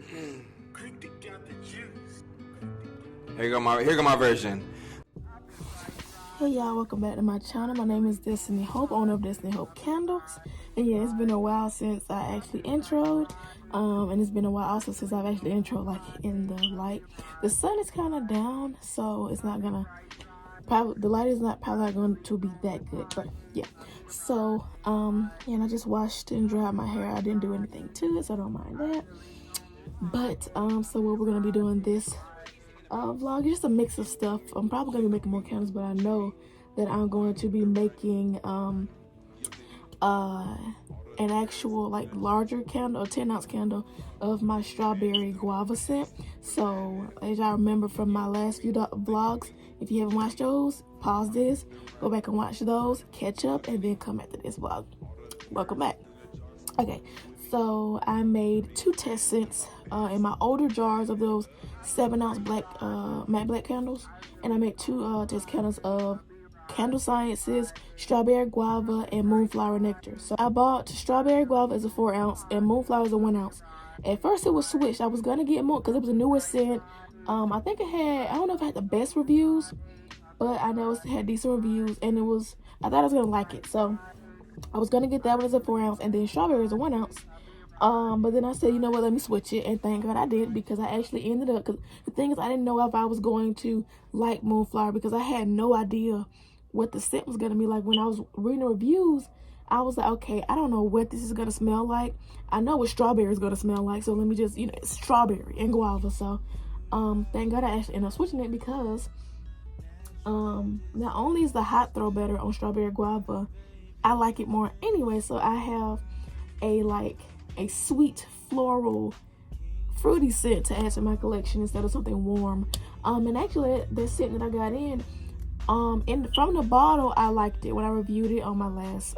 Here go my version. Hey y'all, welcome back to my channel. My name is Destiny Hope, owner of Destiny Hope Candles. And yeah, it's been a while since I actually introed. And it's been a while also since I've actually introed like in the light. The sun is kind of down, so it's not gonna the light is not probably going to be that good, but yeah. So and I just washed and dried my hair. I didn't do anything to it, so I don't mind that. But so what we're gonna be doing this vlog is just a mix of stuff. I'm probably gonna be making more candles, but I know that I'm going to be making an actual like larger candle, a 10-ounce candle of my strawberry guava scent. So as I remember from my last few vlogs, if you haven't watched those, pause this, go back and watch those, catch up, and then come back to this vlog. Welcome back. Okay, so I made 2 test scents in my older jars of those 7-ounce black matte black candles, and I made 2 test candles of Candle Sciences Strawberry Guava and Moonflower Nectar. So I bought Strawberry Guava as a 4-ounce and Moonflower as a 1-ounce. At first it was switched. I was gonna get more because it was a newer scent. I think it had, I don't know if it had the best reviews, but I know it had decent reviews, and I thought I was gonna like it. So I was gonna get that one as a 4-ounce and then strawberry as a 1-ounce. But then I said, you know what, let me switch it, and thank God I did, because I actually ended up, because the thing is, I didn't know if I was going to like Moonflower, because I had no idea what the scent was going to be like. When I was reading the reviews, I was like, okay, I don't know what this is going to smell like. I know what strawberry is going to smell like, so let me just, it's strawberry and guava. So thank God I actually ended up switching it, because not only is the hot throw better on strawberry guava, I like it more anyway. So I have a sweet floral fruity scent to add to my collection instead of something warm. And actually that scent that I got in from the bottle, I liked it when I reviewed it on my last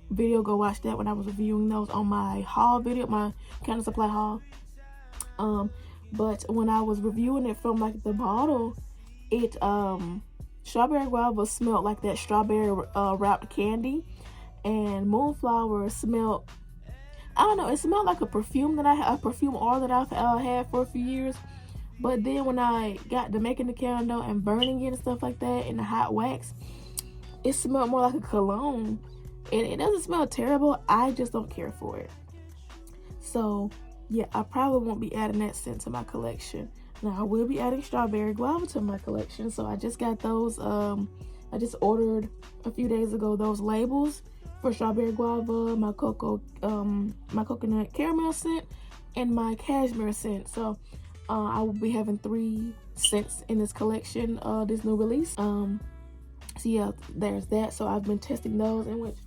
video. Go watch that when I was reviewing those on my haul video, my candle supply haul. But when I was reviewing it from like the bottle, it strawberry guava smelled like that strawberry wrapped candy, and Moonflower smelled, I don't know, it smelled like a perfume oil that I've had for a few years. But then when I got to making the candle and burning it and stuff like that in the hot wax, it smelled more like a cologne. And it doesn't smell terrible, I just don't care for it. So yeah, I probably won't be adding that scent to my collection. Now I will be adding strawberry guava to my collection. So I just got those, I just ordered a few days ago those labels for strawberry guava, my coconut caramel scent, and my cashmere scent. So I will be having 3 scents in this collection, this new release. So yeah, there's that. So I've been testing those, in which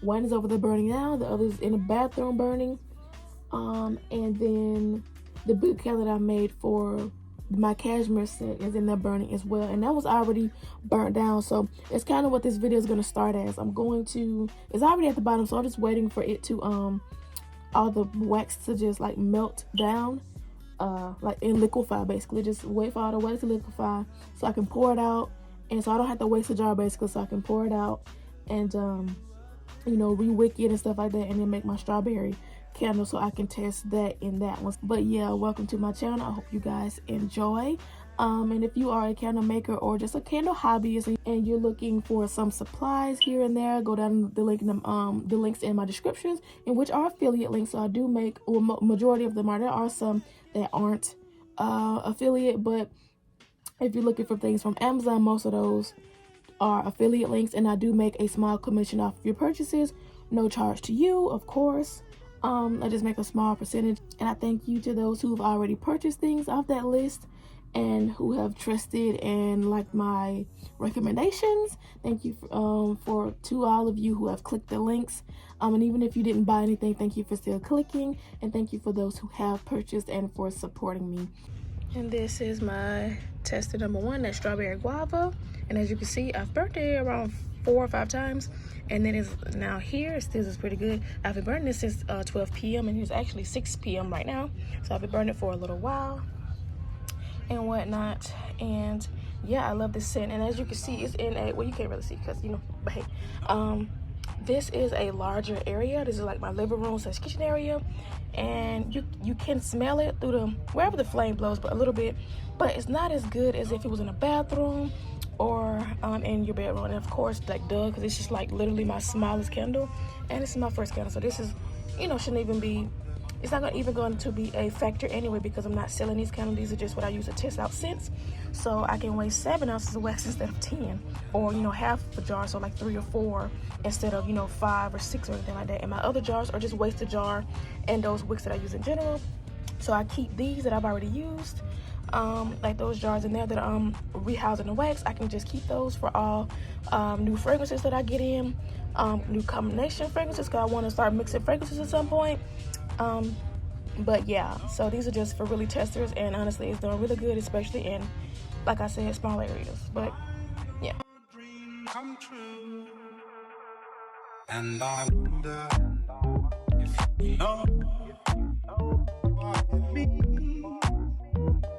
one is over there burning now, the other is in the bathroom burning. And then the boot candle that I made for my cashmere scent is in there burning as well, and that was already burnt down. So it's kind of what this video is going to start as. It's already at the bottom, so I'm just waiting for it to all the wax to just like melt down, like and liquefy. Basically just wait for all the wax to liquefy so I can pour it out, and so I don't have to waste the jar, basically, so I can pour it out and re-wick it and stuff like that, and then make my strawberry candle so I can test that in that one. But yeah, welcome to my channel. I hope you guys enjoy. And if you are a candle maker or just a candle hobbyist and you're looking for some supplies here and there, go down the links in my descriptions, in which are affiliate links. So I do make, or majority of them are. There are some that aren't affiliate, but if you're looking for things from Amazon, most of those are affiliate links, and I do make a small commission off of your purchases. No charge to you, of course. I just make a small percentage, and I thank you to those who've already purchased things off that list and who have trusted and liked my recommendations. Thank you to all of you who have clicked the links, and even if you didn't buy anything, thank you for still clicking, and thank you for those who have purchased and for supporting me. And this is my tester number 1, that's strawberry guava, and as you can see, I've burnt it around 4 or 5 times, and then it's now here. It still is pretty good. I've been burning this since 12 p.m. and it's actually 6 p.m. right now, so I've been burning it for a little while and whatnot. And yeah, I love this scent, and as you can see, it's in a, well, you can't really see because but hey, this is a larger area. This is like my living room / kitchen area, and you can smell it through the wherever the flame blows, but a little bit. But it's not as good as if it was in a bathroom or in your bedroom. And of course, like duh, because it's just like literally my smallest candle, and this is my first candle, so this is, you know, shouldn't even be. It's not even going to be a factor anyway, because I'm not selling these candles. These are just what I use to test out scents. So I can waste 7 ounces of wax instead of 10, or, you know, half a jar, so like 3 or 4 instead of, you know, 5 or 6 or anything like that. And my other jars are just waste a jar and those wicks that I use in general. So I keep these that I've already used, like those jars in there that I'm rehousing the wax. I can just keep those for all new fragrances that I get in, new combination fragrances, because I want to start mixing fragrances at some point. But yeah, so these are just for really testers, and honestly it's doing really good, especially in, like I said, small areas. But yeah. Come true. And I wonder if you know what it means,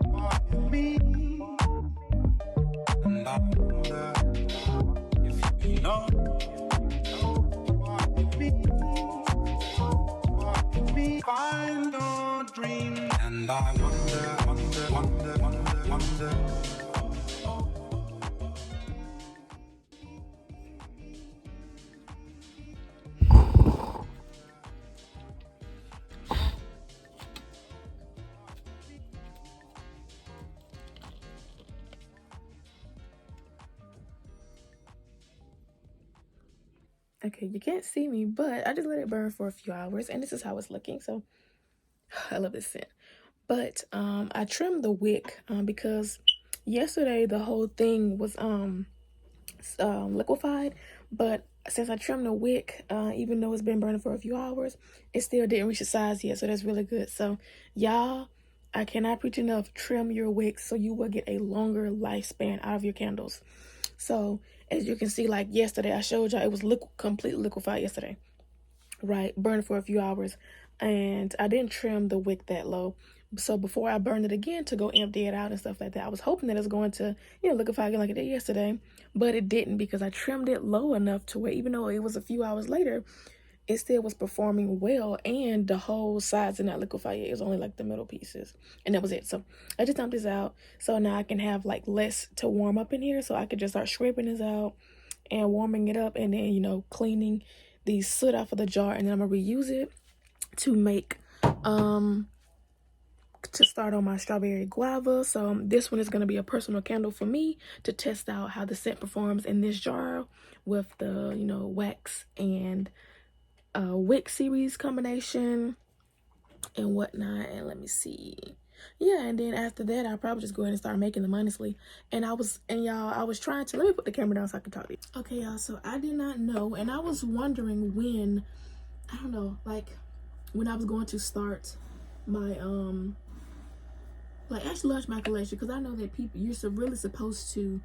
what it means. And I wonder if you know what it means. Find your dream, and I wonder. Okay, you can't see me, but I just let it burn for a few hours, and this is how it's looking. So I love this scent. But I trimmed the wick because yesterday the whole thing was liquefied, but since I trimmed the wick, even though it's been burning for a few hours, it still didn't reach the size yet, so that's really good. So y'all, I cannot preach enough, trim your wicks so you will get a longer lifespan out of your candles. So as you can see, like yesterday I showed y'all, it was completely liquefied yesterday, right? Burned for a few hours, and I didn't trim the wick that low. So before I burned it again to go empty it out and stuff like that, I was hoping that it's going to, you know, liquefy again like it did yesterday, but it didn't, because I trimmed it low enough to where even though it was a few hours later, it still was performing well, and the whole sides did not liquefy yet. It was only like the middle pieces, and that was it. So I just dumped this out, so now I can have like less to warm up in here, so I could just start scraping this out and warming it up, and then, you know, cleaning the soot off of the jar, and then I'm gonna reuse it to make to start on my strawberry guava. So this one is going to be a personal candle for me to test out how the scent performs in this jar with the, you know, wax and wick series combination and whatnot. And let me see, yeah, and then after that I'll probably just go ahead and start making them, honestly. And I was trying to, let me put the camera down so I can talk to you. Okay, y'all, so I did not know, and I was wondering when, I don't know, like when I was going to start my like actually launch my collection, because I know that people, you're really supposed to,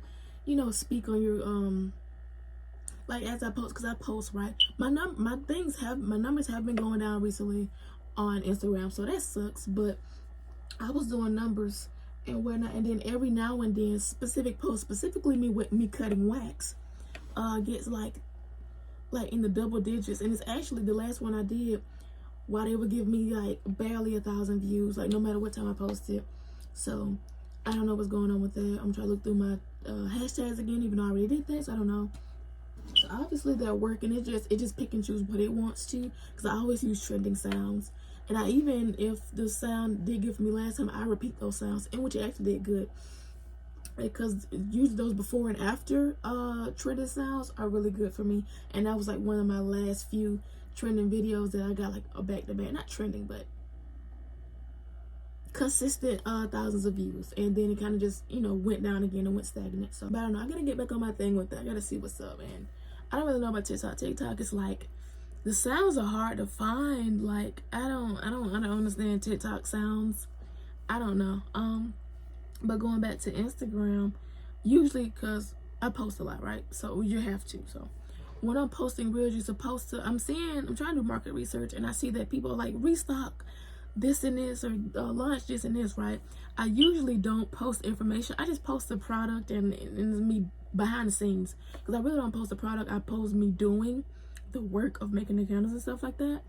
you know, speak on your like as I post, because I post, right? My numbers have been going down recently on Instagram, so that sucks. But I was doing numbers and whatnot, and then every now and then specific posts, specifically me cutting wax, gets like in the double digits. And it's actually the last one I did, why they would give me like barely 1,000 views, like no matter what time I posted. So I don't know what's going on with that. I'm trying to look through my hashtags again, even though I already did that, so I don't know. So obviously they're working. It just pick and choose what it wants to, because I always use trending sounds, and I even, if the sound did good for me last time, I repeat those sounds, and which it actually did good, because usually those before and after trending sounds are really good for me. And that was like one of my last few trending videos that I got like a back-to-back, not trending but consistent thousands of views, and then it kind of just, you know, went down again and went stagnant. So but I don't know, I gotta get back on my thing with that. I gotta see what's up. And I don't really know about TikTok. It's like the sounds are hard to find. Like I don't understand TikTok sounds. I don't know. But going back to Instagram, usually, because I post a lot, right? So you have to. So when I'm posting reels, you're supposed to, I'm trying to do market research, and I see that people are like, restock this and this, or launch this and this, right? I usually don't post information. I just post the product and me behind the scenes, because I really don't post the product. I post me doing the work of making the candles and stuff like that,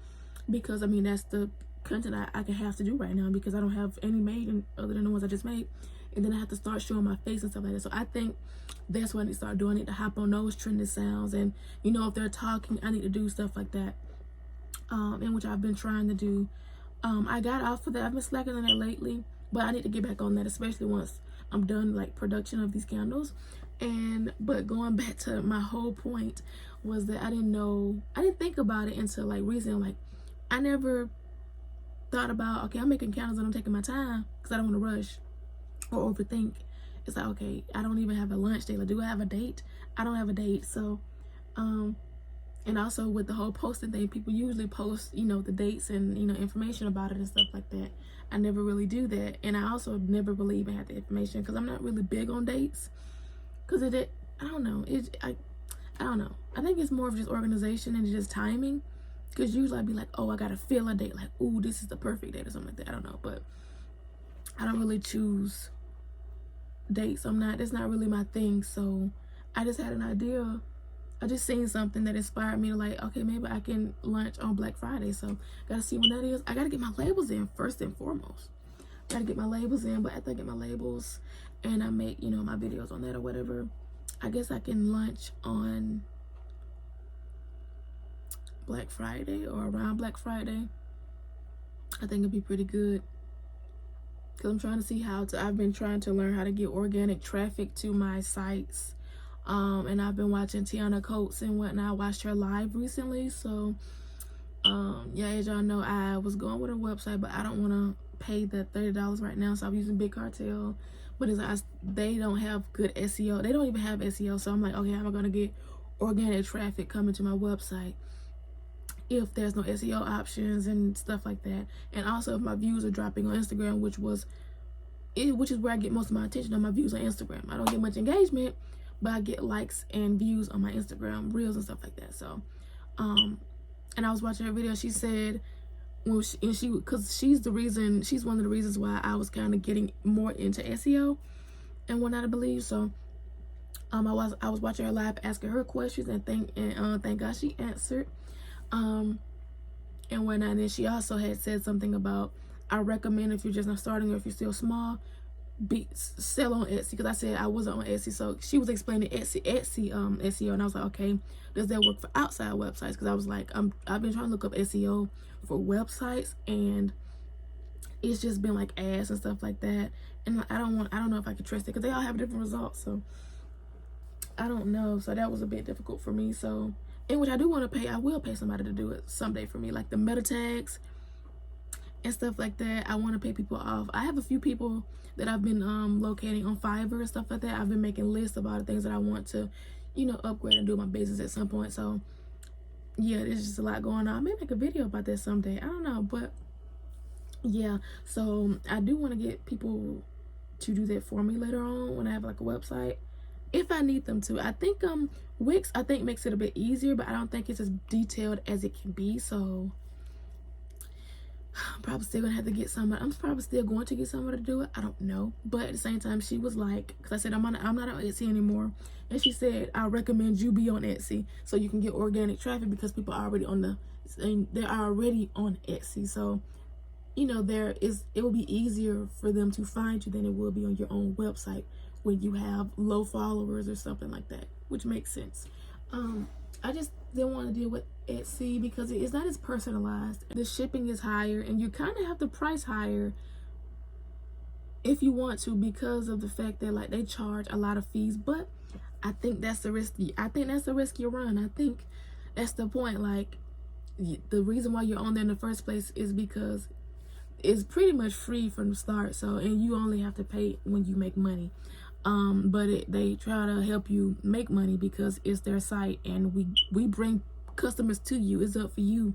because I mean that's the content I can have to do right now, because I don't have any made other than the ones I just made, and then I have to start showing my face and stuff like that. So I think that's what I need to start doing. I need to hop on those trending sounds, and you know, if they're talking, I need to do stuff like that, and which I've been trying to do. I got off of that. I've been slacking on that lately, but I need to get back on that, especially once I'm done like production of these candles. But going back to my whole point was that I didn't think about it until like recently. Like I never thought about, okay, I'm making candles and I'm taking my time because I don't want to rush or overthink. It's like, okay, I don't even have a lunch date. Like, do I have a date? I don't have a date. So and also with the whole posting thing, people usually post, you know, the dates and, you know, information about it and stuff like that. I never really do that. And I also never really even had the information because I'm not really big on dates. Because I don't know. I don't know. I think it's more of just organization and just timing. Because usually I'd be like, oh, I got to feel a date. Like, ooh, this is the perfect date or something like that. I don't know. But I don't really choose dates. It's not really my thing. So I just had an idea. I just seen something that inspired me to like, okay, maybe I can lunch on Black Friday. So gotta see when that is. I gotta get my labels in first and foremost. Gotta get my labels in, but after I get my labels and I make, you know, my videos on that or whatever, I guess I can lunch on Black Friday or around Black Friday. I think it'd be pretty good. Cause I'm trying to see I've been trying to learn how to get organic traffic to my sites. And I've been watching Tiana Coates and whatnot. I watched her live recently. So, yeah, as y'all know, I was going with her website, but I don't want to pay the $30 right now. So I'm using Big Cartel. But they don't have good SEO. They don't even have SEO. So I'm like, okay, how am I going to get organic traffic coming to my website if there's no SEO options and stuff like that? And also if my views are dropping on Instagram, which is where I get most of my attention, on my views on Instagram. I don't get much engagement, but I get likes and views on my Instagram reels and stuff like that. So and I was watching her video. She said because she's one of the reasons why I was kind of getting more into SEO and whatnot, I believe. So I was watching her live, asking her questions, and thank God she answered and whatnot. And then she also had said something about, I recommend, if you're just not starting or if you're still small, sell on Etsy, because I said I wasn't on Etsy. So she was explaining Etsy SEO, and I was like, okay, does that work for outside websites? Because I was like, I've been trying to look up SEO for websites, and it's just been like ads and stuff like that, and I don't know if I can trust it because they all have different results. So I don't know. So that was a bit difficult for me. So, and which I do want to pay, I will pay somebody to do it someday for me, like the meta tags and stuff like that. I want to pay people off. I have a few people that I've been locating on Fiverr and stuff like that. I've been making lists about the things that I want to, you know, upgrade and do my business at some point. So yeah, there's just a lot going on. I may make a video about that someday. I don't know, but yeah. So I do want to get people to do that for me later on when I have like a website, if I need them to. I think Wix makes it a bit easier, but I don't think it's as detailed as it can be. So I'm probably still gonna have to get somebody. I'm probably still going to get somebody to do it. I don't know, but at the same time, she was like, because I said I'm not on Etsy anymore, and she said I recommend you be on Etsy so you can get organic traffic, because people are already they're already on Etsy. So you know, it will be easier for them to find you than it will be on your own website when you have low followers or something like that, which makes sense. I just didn't want to deal with Etsy because it's not as personalized. The shipping is higher, and you kind of have to price higher if you want to, because of the fact that like they charge a lot of fees. But I think that's the risk. I think that's the risk you run. I think that's the point. Like the reason why you're on there in the first place is because it's pretty much free from the start. So, and you only have to pay when you make money. But they try to help you make money because it's their site, and we bring customers to you. It's up for you,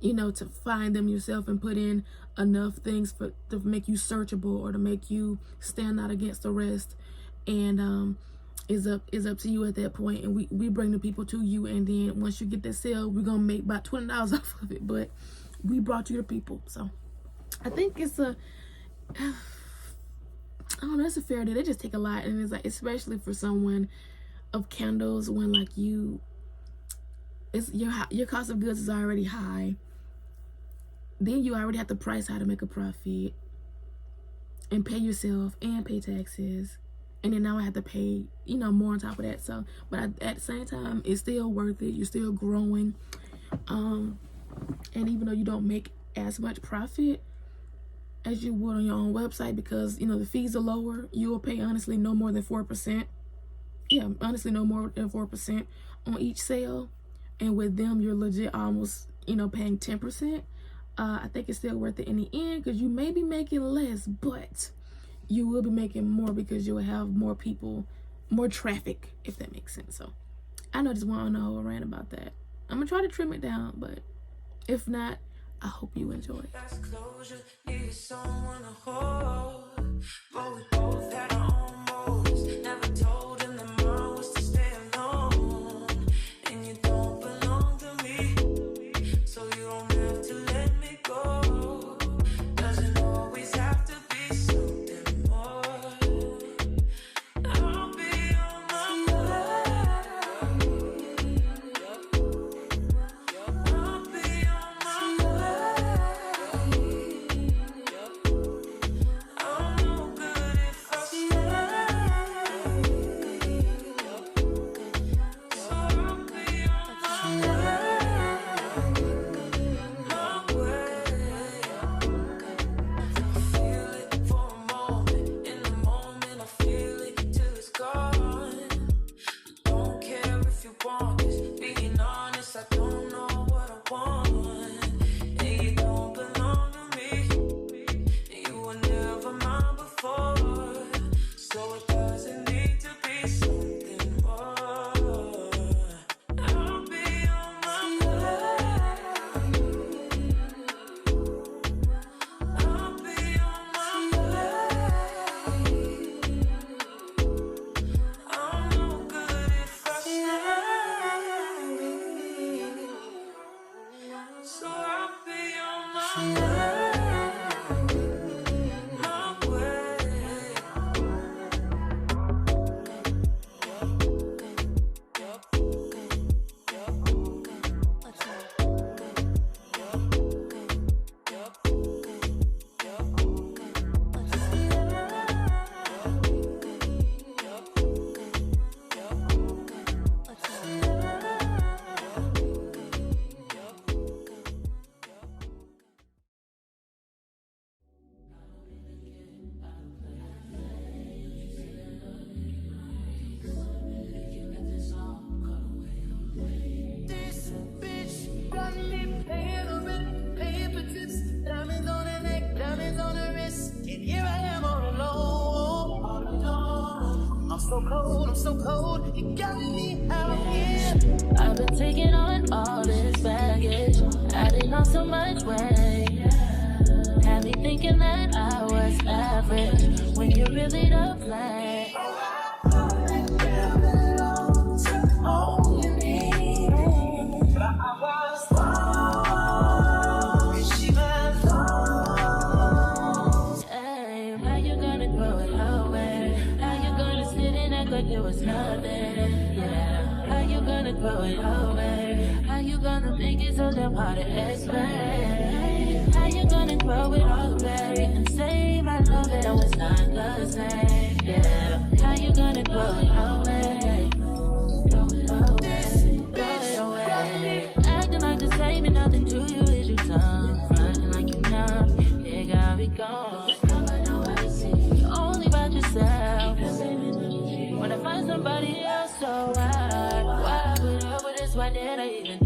you know, to find them yourself and put in enough things to make you searchable or to make you stand out against the rest. And is up to you at that point. And we bring the people to you, and then once you get that sale, we're gonna make about $20 off of it. But we brought you the people, so I think it's I don't know, it's a fair deal. They just take a lot, and it's like, especially for someone of candles, when like it's your cost of goods is already high. Then you already have to price how to make a profit and pay yourself and pay taxes. And then now I have to pay, more on top of that. So, but at the same time, it's still worth it. You're still growing. And even though you don't make as much profit as you would on your own website, because, the fees are lower, you will pay honestly no more than 4%. Yeah, honestly, no more than 4% on each sale. And with them, you're legit almost, paying 10%. I think it's still worth it in the end, because you may be making less, but you will be making more because you'll have more people, more traffic, if that makes sense. So I know I just want to know a rant about that. I'm gonna try to trim it down, but if not, I hope you enjoy it. I'm so cold, you got me out here. I've been taking on all this baggage, adding on so much weight. Had me thinking that I was average, when you really the plan. It was nothing, yeah. How you gonna grow it over? How you gonna make it so damn hard to explain? How you gonna grow it over and say my love it was not the same, yeah. How you gonna grow it over? Grow it away. Acting like the same and nothing to you is your tongue. Fronting like you numb, it got me gone. You're only about yourself. When I find somebody else, so why put up with this? Why did I even